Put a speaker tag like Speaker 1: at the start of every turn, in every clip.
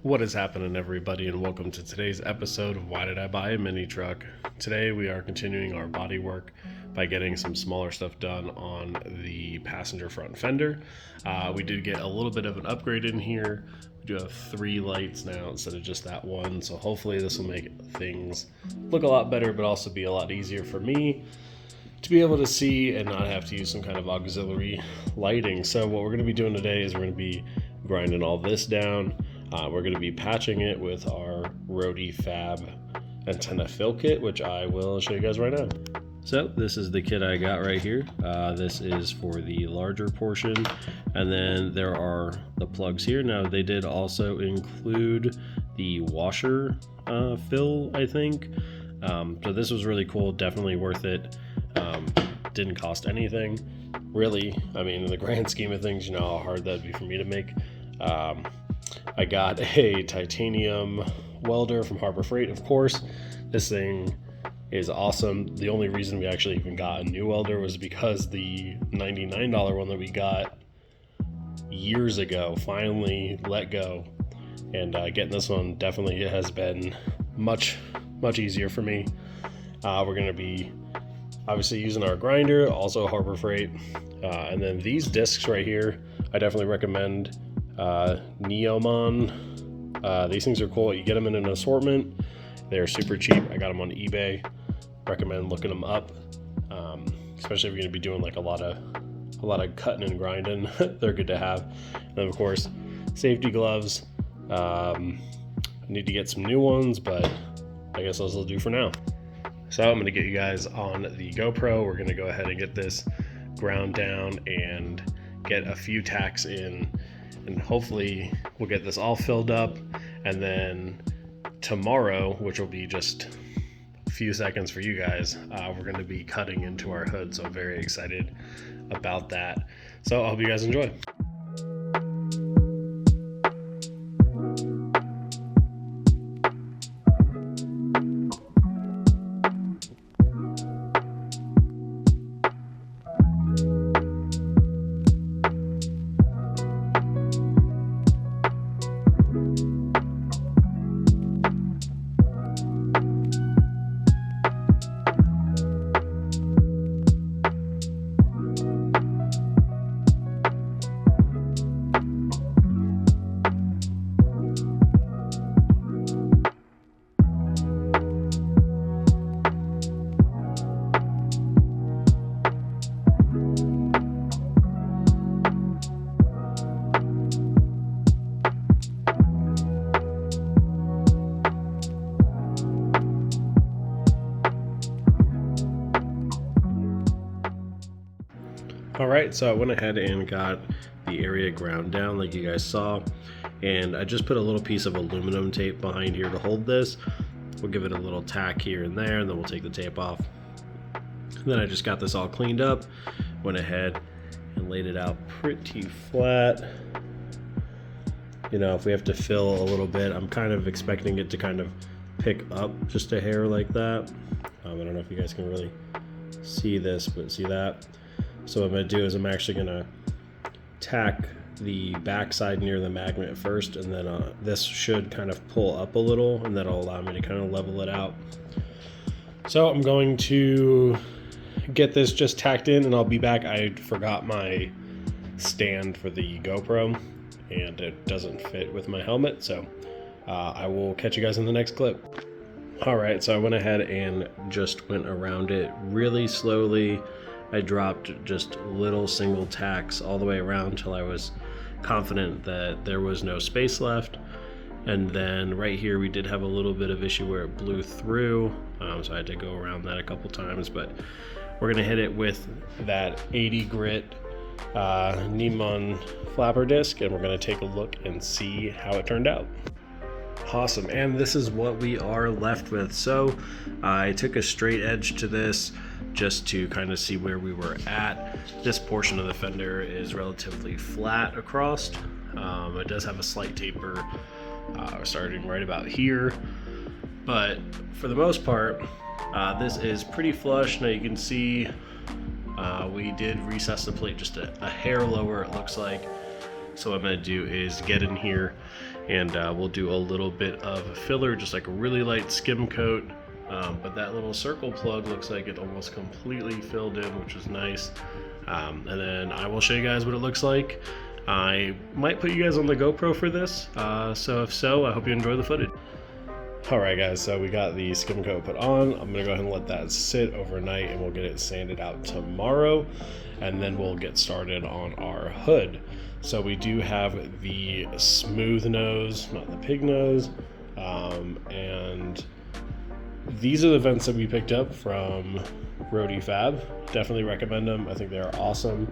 Speaker 1: What is happening, everybody, and welcome to today's episode of Why Did I Buy a Mini Truck? Today we are continuing our body work by getting some smaller stuff done on the passenger front fender. We did get a little bit of an upgrade in here. We do have 3 lights now instead of just that one, so hopefully this will make things look a lot better, but also be a lot easier for me to be able to see and not have to use some kind of auxiliary lighting. So what we're going to be doing today is we're going to be grinding all this down. We're going to be patching it with our Rody Fab antenna fill kit, which I will show you guys right now. So this is the kit I got right here. This is for the larger portion, and then there are the plugs here. Now they did also include the washer fill, I think. So this was really cool, definitely worth it. Didn't cost anything, really. I mean, in the grand scheme of things, you know how hard that'd be for me to make. I got a titanium welder from Harbor Freight, of course. This thing is awesome. The only reason we actually even got a new welder was because the $99 one that we got years ago finally let go. And getting this one definitely has been much easier for me. We're going to be obviously using our grinder, also Harbor Freight. And then these discs right here, I definitely recommend Neomon. These things are cool. You get them in an assortment. They're super cheap. I got them on eBay. Recommend looking them up, especially if you're going to be doing like a lot of cutting and grinding. They're good to have. And then of course, safety gloves. Need to get some new ones, but I guess those will do for now. So I'm going to get you guys on the GoPro. We're going to go ahead and get this ground down and get a few tacks in, and hopefully we'll get this all filled up. And then tomorrow, which will be just a few seconds for you guys, we're going to be cutting into our hood. So I'm very excited about that. So I hope you guys enjoy. Alright, so I went ahead and got the area ground down like you guys saw, and I just put a little piece of aluminum tape behind here to hold this. We'll give it a little tack here and there, and then we'll take the tape off. And then I just got this all cleaned up, went ahead and laid it out pretty flat. You know, if we have to fill a little bit, I'm kind of expecting it to kind of pick up just a hair like that. I don't know if you guys can really see this, but see that? So what I'm going to do is I'm actually going to tack the backside near the magnet first, and then this should kind of pull up a little, and that'll allow me to kind of level it out. So I'm going to get this just tacked in, and I'll be back. I forgot my stand for the GoPro, and it doesn't fit with my helmet, so I will catch you guys in the next clip. Alright, so I went ahead and just went around it really slowly. I dropped just little single tacks all the way around till I was confident that there was no space left. And then right here we did have a little bit of issue where it blew through, so I had to go around that a couple times. But we're gonna hit it with that 80 grit Neomon flapper disc, and we're gonna take a look and see how it turned out. Awesome, and this is what we are left with. So I took a straight edge to this just to kind of see where we were at. This portion of the fender is relatively flat across. It does have a slight taper starting right about here, but for the most part this is pretty flush. Now you can see we did recess the plate just a hair lower, it looks like. So what I'm gonna do is get in here and we'll do a little bit of filler, just like a really light skim coat. But that little circle plug looks like it almost completely filled in, which is nice. And then I will show you guys what it looks like. I might put you guys on the GoPro for this, so if so, I hope you enjoy the footage. Alright guys, so we got the skim coat put on. I'm gonna go ahead and let that sit overnight and we'll get it sanded out tomorrow, and then we'll get started on our hood. So we do have the smooth nose, not the pig nose, and these are the vents that we picked up from Roadie Fab. Definitely recommend them. I think they're awesome.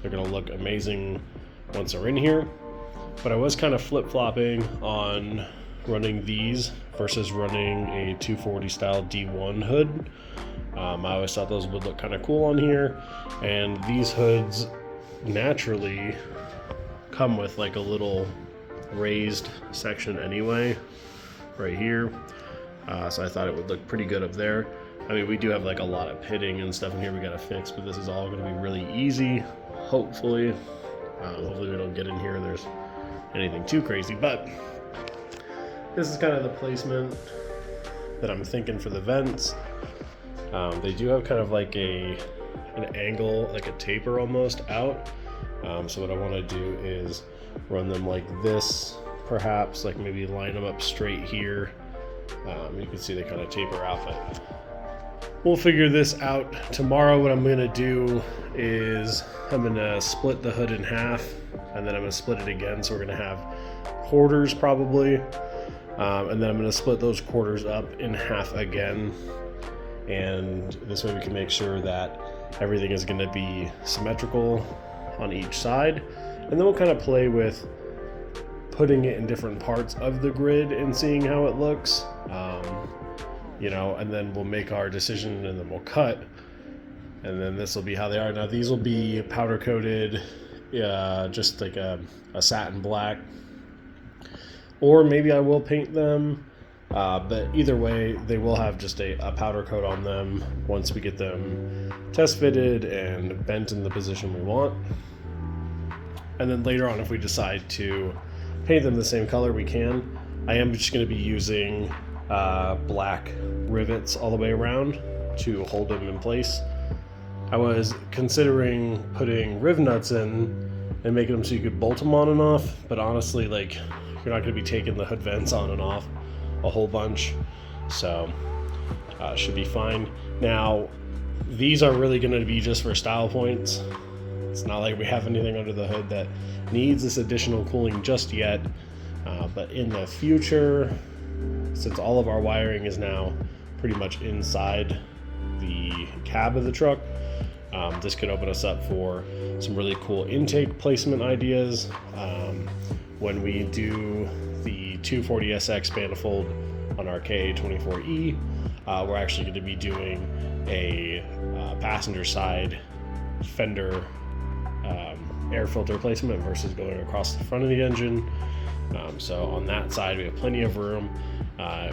Speaker 1: They're gonna look amazing once they're in here. But I was kind of flip-flopping on running these versus running a 240 style D1 hood. I always thought those would look kind of cool on here, and these hoods naturally come with like a little raised section anyway, right here. So I thought it would look pretty good up there. I mean, we do have like a lot of pitting and stuff in here we gotta fix, but this is all gonna be really easy, hopefully. Hopefully we don't get in here and there's anything too crazy, but this is kind of the placement that I'm thinking for the vents. They do have kind of like an angle, like a taper almost out. So what I want to do is run them like this, perhaps, like maybe line them up straight here. You can see they kind of taper out, but we'll figure this out tomorrow. What I'm going to do is I'm going to split the hood in half, and then I'm going to split it again. So we're going to have quarters probably. And then I'm going to split those quarters up in half again, and this way we can make sure that everything is going to be symmetrical on each side, and then we'll kind of play with putting it in different parts of the grid and seeing how it looks, you know, and then we'll make our decision and then we'll cut, and then this will be how they are. Now these will be powder coated, just like a satin black. Or maybe I will paint them, but either way, they will have just a powder coat on them once we get them test fitted and bent in the position we want. And then later on, if we decide to paint them the same color, we can. I am just going to be using black rivets all the way around to hold them in place. I was considering putting riv nuts in and making them so you could bolt them on and off, but honestly, like, you're not going to be taking the hood vents on and off a whole bunch, so should be fine. Now, these are really going to be just for style points. It's not like we have anything under the hood that needs this additional cooling just yet, but in the future, since all of our wiring is now pretty much inside the cab of the truck, this could open us up for some really cool intake placement ideas. When we do the 240SX manifold on our KA24E, we're actually going to be doing a passenger side fender air filter placement versus going across the front of the engine. So on that side, we have plenty of room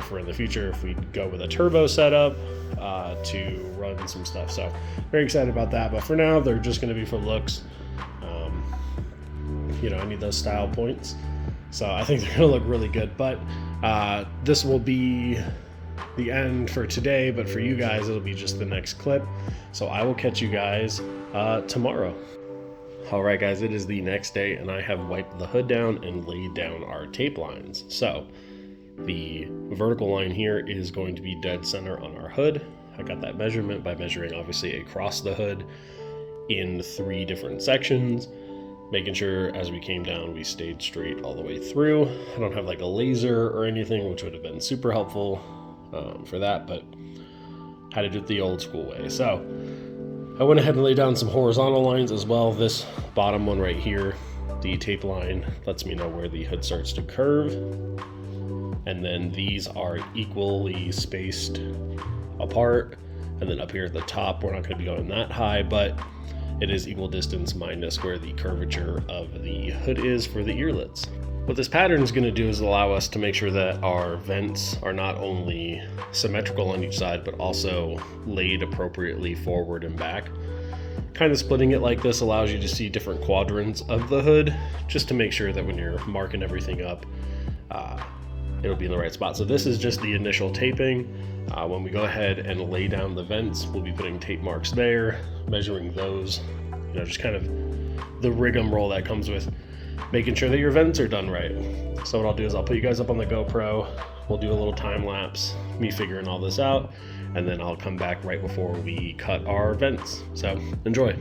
Speaker 1: for in the future if we go with a turbo setup to run some stuff. So very excited about that. But for now, they're just going to be for looks. You know, I need those style points. So I think they're going to look really good. But this will be the end for today. But for you guys, it'll be just the next clip. So I will catch you guys tomorrow. Alright guys, it is the next day and I have wiped the hood down and laid down our tape lines. So the vertical line here is going to be dead center on our hood. I got that measurement by measuring obviously across the hood in 3 different sections, making sure as we came down we stayed straight all the way through. I don't have like a laser or anything, which would have been super helpful for that, but had to do it the old school way. So I went ahead and laid down some horizontal lines as well. This bottom one right here, the tape line, lets me know where the hood starts to curve. And then these are equally spaced apart. And then up here at the top, we're not going to be going that high, but it is equal distance minus where the curvature of the hood is for the earlets. What this pattern is going to do is allow us to make sure that our vents are not only symmetrical on each side, but also laid appropriately forward and back. Kind of splitting it like this allows you to see different quadrants of the hood, just to make sure that when you're marking everything up, it'll be in the right spot. So this is just the initial taping. When we go ahead and lay down the vents, we'll be putting tape marks there, measuring those, just kind of the rigmarole that comes with making sure that your vents are done right. So what I'll do is I'll put you guys up on the GoPro, we'll do a little time lapse, me figuring all this out, and then I'll come back right before we cut our vents. So enjoy.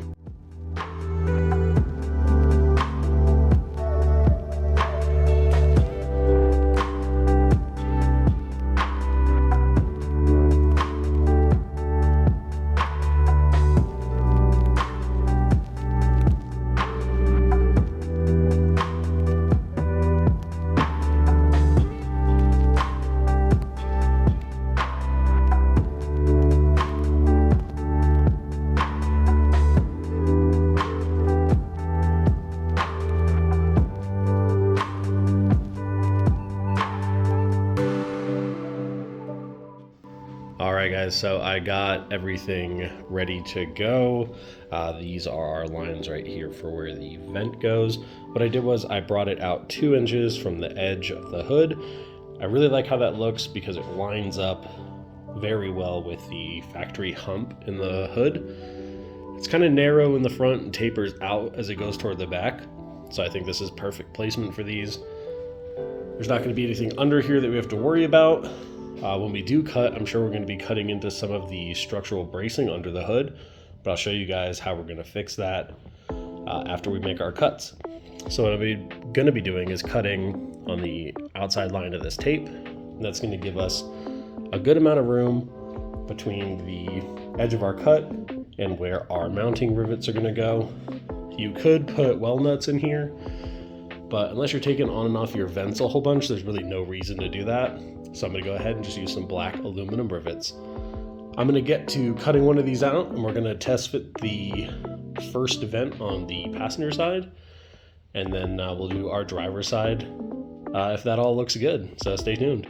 Speaker 1: Alright guys, so I got everything ready to go. These are our lines right here for where the vent goes. What I did was I brought it out 2 inches from the edge of the hood. I really like how that looks because it lines up very well with the factory hump in the hood. It's kind of narrow in the front and tapers out as it goes toward the back. So I think this is perfect placement for these. There's not going to be anything under here that we have to worry about. When we do cut, I'm sure we're going to be cutting into some of the structural bracing under the hood, but I'll show you guys how we're going to fix that after we make our cuts. So what I'm going to be doing is cutting on the outside line of this tape. That's going to give us a good amount of room between the edge of our cut and where our mounting rivets are going to go. You could put well nuts in here, but unless you're taking on and off your vents a whole bunch, there's really no reason to do that. So I'm going to go ahead and just use some black aluminum rivets. I'm going to get to cutting one of these out, and we're going to test fit the first vent on the passenger side, and then we'll do our driver's side if that all looks good. So stay tuned.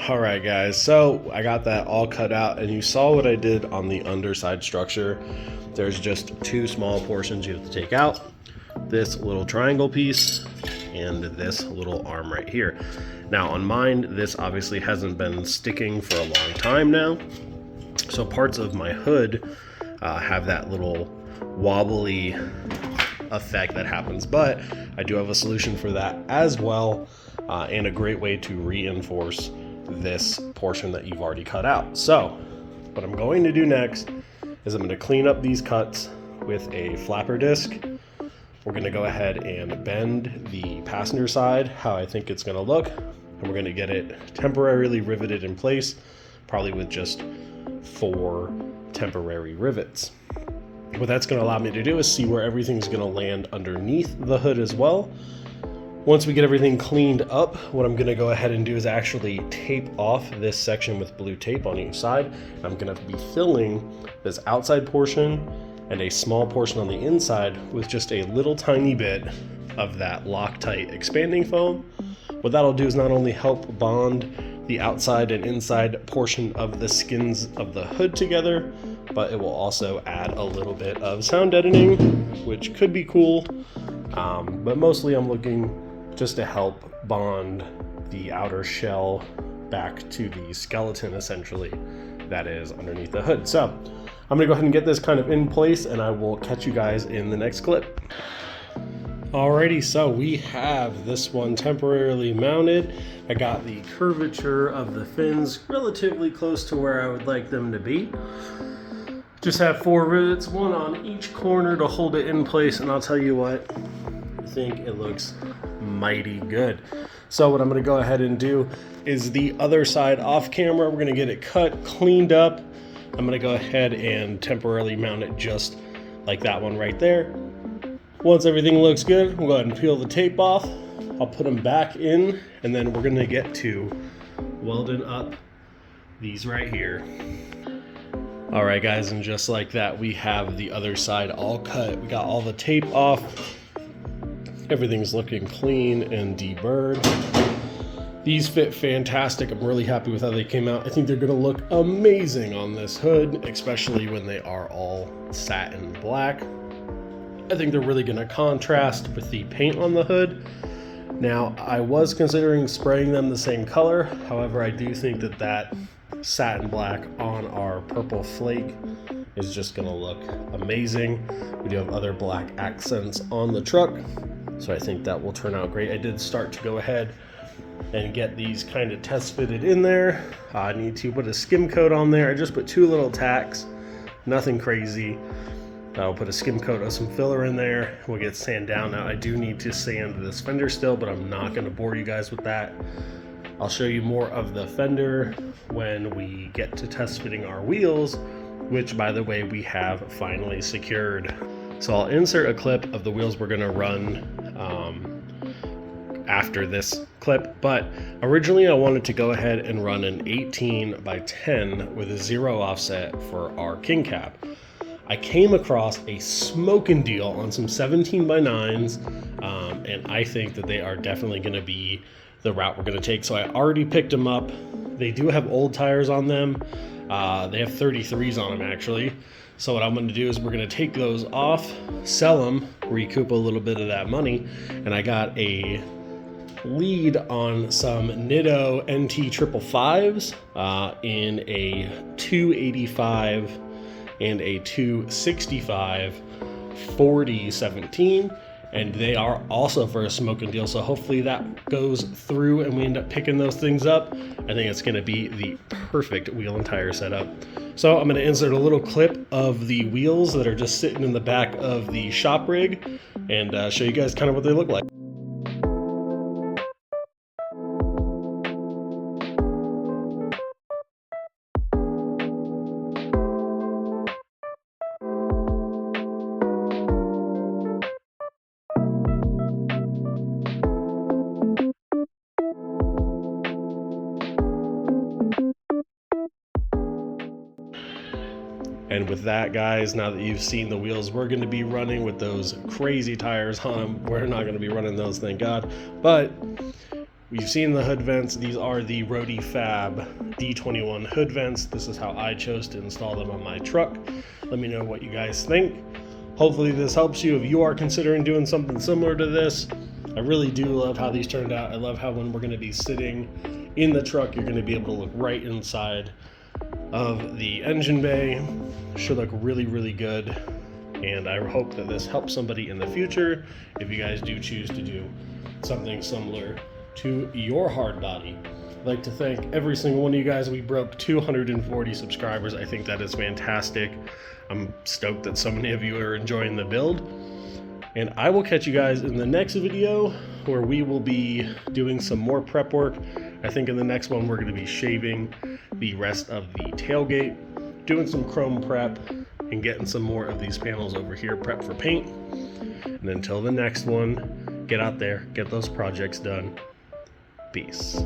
Speaker 1: Alright guys, so I got that all cut out, and you saw what I did on the underside structure. There's just 2 small portions you have to take out. This little triangle piece and this little arm right here. Now on mine, this obviously hasn't been sticking for a long time now. So parts of my hood have that little wobbly effect that happens, but I do have a solution for that as well, and a great way to reinforce this portion that you've already cut out. So what I'm going to do next is I'm going to clean up these cuts with a flapper disc. We're going to go ahead and bend the passenger side how I think it's going to look, and we're going to get it temporarily riveted in place, probably with just 4 temporary rivets. What that's going to allow me to do is see where everything's going to land underneath the hood as well. Once we get everything cleaned up, what I'm going to go ahead and do is actually tape off this section with blue tape on each side. I'm going to be filling this outside portion and a small portion on the inside with just a little tiny bit of that Loctite expanding foam. What that'll do is not only help bond the outside and inside portion of the skins of the hood together, but it will also add a little bit of sound deadening, which could be cool. But mostly I'm looking just to help bond the outer shell back to the skeleton, essentially, that is underneath the hood. So I'm gonna go ahead and get this kind of in place, and I will catch you guys in the next clip. Alrighty, so we have this one temporarily mounted. I got the curvature of the fins relatively close to where I would like them to be. Just have 4 rivets, 1 on each corner to hold it in place, and I'll tell you what, think it looks mighty good. So what I'm going to go ahead and do is the other side off camera. We're going to get it cut, cleaned up. I'm going to go ahead and temporarily mount it just like that one right there. Once everything looks good, we'll go ahead and peel the tape off. I'll put them back in, and then we're going to get to welding up these right here. All right, guys, and just like that, we have the other side all cut. We got all the tape off. Everything's looking clean and deburred. These fit fantastic. I'm really happy with how they came out. I think they're gonna look amazing on this hood, especially when they are all satin black. I think they're really gonna contrast with the paint on the hood. Now, I was considering spraying them the same color. However, I do think that that satin black on our purple flake is just gonna look amazing. We do have other black accents on the truck, so I think that will turn out great. I did start to go ahead and get these kind of test fitted in there. I need to put a skim coat on there. I just put 2 little tacks, nothing crazy. I'll put a skim coat of some filler in there. We'll get sand down. Now I do need to sand this fender still, but I'm not gonna bore you guys with that. I'll show you more of the fender when we get to test fitting our wheels, which by the way, we have finally secured. So I'll insert a clip of the wheels we're gonna run after this clip, but originally I wanted to go ahead and run an 18 by 10 with a 0 offset for our king cap. I came across a smoking deal on some 17 by 9s, and I think that they are definitely gonna be the route we're gonna take. So I already picked them up. They do have old tires on them. They have 33s on them actually. So what I'm gonna do is we're gonna take those off, sell them, recoup a little bit of that money. And I got a lead on some Nitto NT 555s in a 285 and a 265 4017, and they are also for a smoking deal, so hopefully that goes through and we end up picking those things up. I think it's going to be the perfect wheel and tire setup. So I'm going to insert a little clip of the wheels that are just sitting in the back of the shop rig and show you guys kind of what they look like. And with that, guys, now that you've seen the wheels we're going to be running with those crazy tires on them, we're not going to be running those, thank God. But we've seen the hood vents. These are the Roadie Fab D21 hood vents. This is how I chose to install them on my truck. Let me know what you guys think. Hopefully this helps you if you are considering doing something similar to this. I really do love how these turned out. I love how when we're going to be sitting in the truck, you're going to be able to look right inside of the engine bay. Should look really, really good, and I hope that this helps somebody in the future if you guys do choose to do something similar to your hard body. I'd like to thank every single one of you guys. We broke 240 subscribers. I think that is fantastic. I'm stoked that so many of you are enjoying the build, and I will catch you guys in the next video where we will be doing some more prep work. I think in the next one we're going to be shaving the rest of the tailgate, doing some chrome prep, and getting some more of these panels over here prepped for paint. And until the next one, get out there, get those projects done. Peace.